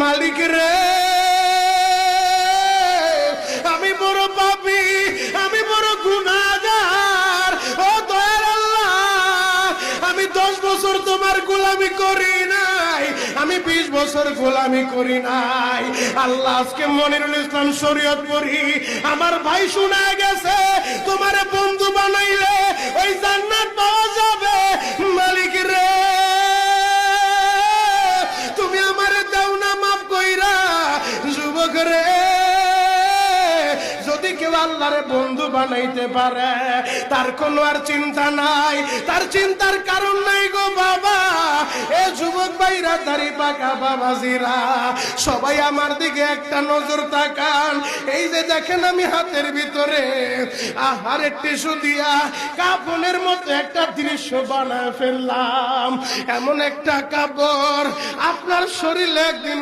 মালিক রে, আমি বড় পাপী, আমি বড় গুনাহগার। ও দয়ার আল্লাহ, আমি 10 বছর তোমার গোলামি করি নাই, আমি 20 বছর গোলামি করি নাই। আল্লাহ, আজকে মনিরুল ইসলাম শরীয়তপুরী আমার ভাই শোনা গেছে তোমারে বন্ধু বানাইলে ওই জান্নাত পাওয়া যাবে। মালিক রে, তুমি আমারে দাও না মাফ কইরা। যুবক রে, যদি কেউ আল্লাহরে বন্ধু বানাইতে পারে তার কোনো আর চিন্তা নাই, তার চিন্তার কারণ নাই গো বাবা। এ যুবক ভাইরা, দাড়ি পাকা বাবাজিরা, সবাই আমার দিকে একটা নজর তাকান। এই যে দেখেন আমি হাতের ভিতরে আহারের টিস্যু দিয়া কাফনের মতো একটা দৃশ্য বানায় ফেললাম। এমন একটা কাপড় আপনার শরীরে একদিন